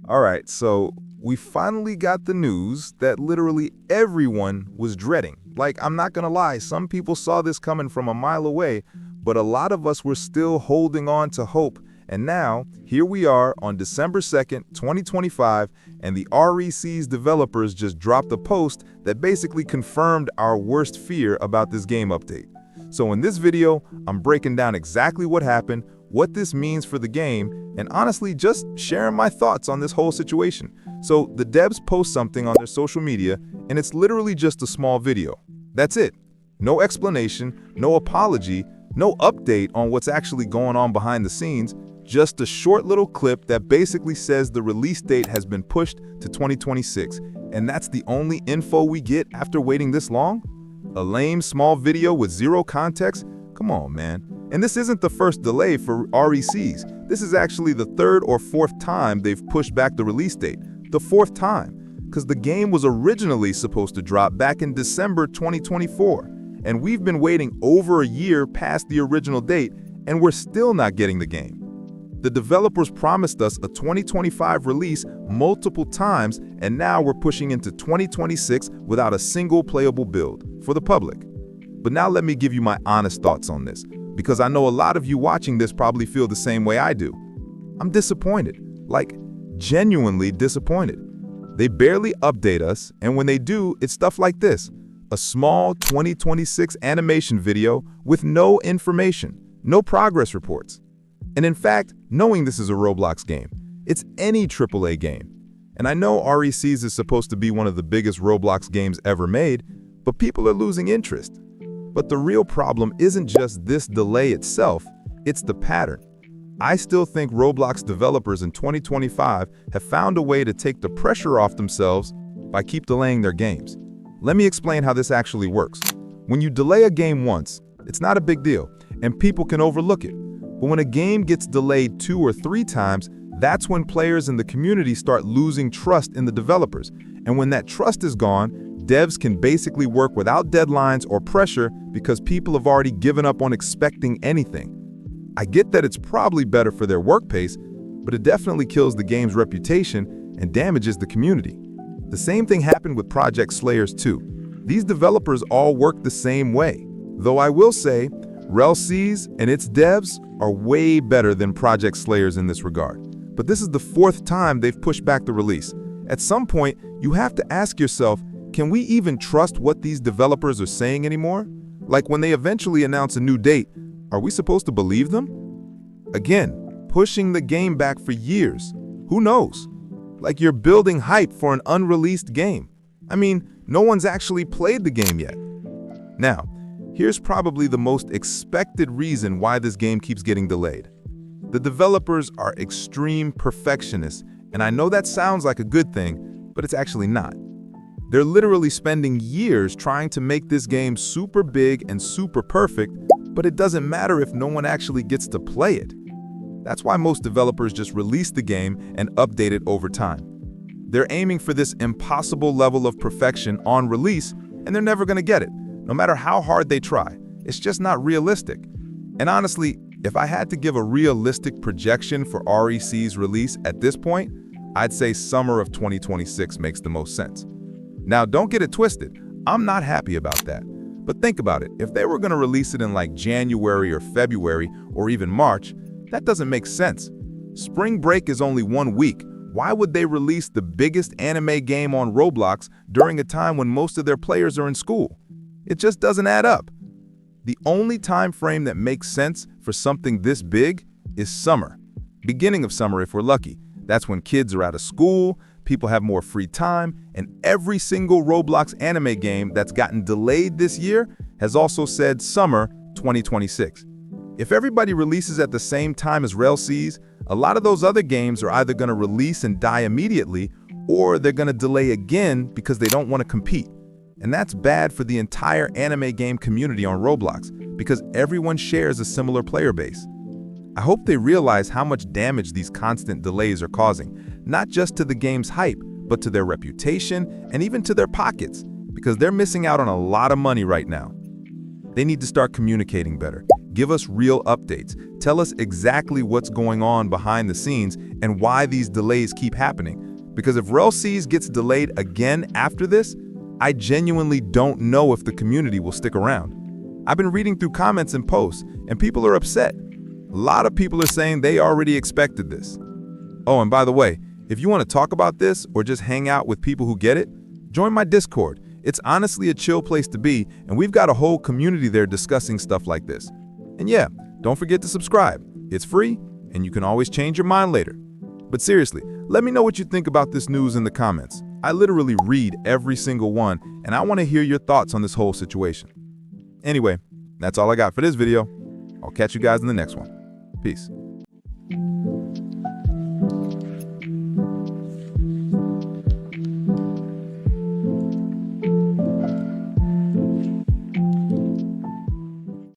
All right, so we finally got the news that literally everyone was dreading. Like, I'm not gonna lie, some people saw this coming from a mile away, but a lot of us were still holding on to hope. And now, here we are on December 2nd, 2025, and the REC's developers just dropped a post that basically confirmed our worst fear about this game update. So in this video, I'm breaking down exactly what happened, what this means for the game, and honestly just sharing my thoughts on this whole situation. So the devs post something on their social media, and it's literally just a small video. That's it. No explanation, no apology, no update on what's actually going on behind the scenes, just a short little clip that basically says the release date has been pushed to 2026. And that's the only info we get after waiting this long? A lame small video with zero context? Come on, man. And this isn't the first delay for RECs. This is actually the third or fourth time they've pushed back the release date. The fourth time, because the game was originally supposed to drop back in December 2024. And we've been waiting over a year past the original date, and we're still not getting the game. The developers promised us a 2025 release multiple times, and now we're pushing into 2026 without a single playable build for the public. But now let me give you my honest thoughts on this, because I know a lot of you watching this probably feel the same way I do. I'm disappointed, like genuinely disappointed. They barely update us, and when they do, it's stuff like this. A small 2026 animation video with no information, no progress reports. And in fact, knowing this is a Roblox game, it's any AAA game. And I know RECs is supposed to be one of the biggest Roblox games ever made, but people are losing interest. But the real problem isn't just this delay itself, it's the pattern. I still think Roblox developers in 2025 have found a way to take the pressure off themselves by keep delaying their games. Let me explain how this actually works. When you delay a game once, it's not a big deal, and people can overlook it. But when a game gets delayed 2 or 3 times, that's when players in the community start losing trust in the developers. And when that trust is gone, devs can basically work without deadlines or pressure because people have already given up on expecting anything. I get that it's probably better for their work pace, but it definitely kills the game's reputation and damages the community. The same thing happened with Project Slayers too. These developers all work the same way. Though I will say, Rell Seas and its devs are way better than Project Slayers in this regard. But this is the 4th time they've pushed back the release. At some point, you have to ask yourself, can we even trust what these developers are saying anymore? Like when they eventually announce a new date, are we supposed to believe them? Again, pushing the game back for years. Who knows? Like you're building hype for an unreleased game. I mean, no one's actually played the game yet. Now, here's probably the most expected reason why this game keeps getting delayed. The developers are extreme perfectionists, and I know that sounds like a good thing, but it's actually not. They're literally spending years trying to make this game super big and super perfect, but it doesn't matter if no one actually gets to play it. That's why most developers just release the game and update it over time. They're aiming for this impossible level of perfection on release, and they're never going to get it, no matter how hard they try. It's just not realistic. And honestly, if I had to give a realistic projection for REC's release at this point, I'd say summer of 2026 makes the most sense. Now, don't get it twisted. I'm not happy about that. But think about it. If they were going to release it in like January or February or even March, that doesn't make sense. Spring break is only 1 week. Why would they release the biggest anime game on Roblox during a time when most of their players are in school? It just doesn't add up. The only time frame that makes sense for something this big is summer. Beginning of summer if we're lucky. That's when kids are out of school, people have more free time, and every single Roblox anime game that's gotten delayed this year has also said summer 2026. If everybody releases at the same time as Rell Seas, a lot of those other games are either going to release and die immediately, or they're going to delay again because they don't want to compete. And that's bad for the entire anime game community on Roblox, because everyone shares a similar player base. I hope they realize how much damage these constant delays are causing, not just to the game's hype, but to their reputation and even to their pockets, because they're missing out on a lot of money right now. They need to start communicating better, Give us real updates. Tell us exactly what's going on behind the scenes and why these delays keep happening. Because if Rell Seas gets delayed again after this, I genuinely don't know if the community will stick around. I've been reading through comments and posts, and people are upset. A lot of people are saying they already expected this. Oh, and by the way, if you want to talk about this or just hang out with people who get it, join my Discord. It's honestly a chill place to be, and we've got a whole community there discussing stuff like this. And yeah, don't forget to subscribe. It's free, and you can always change your mind later. But seriously, let me know what you think about this news in the comments. I literally read every single one, and I want to hear your thoughts on this whole situation. Anyway, that's all I got for this video. I'll catch you guys in the next one. Peace.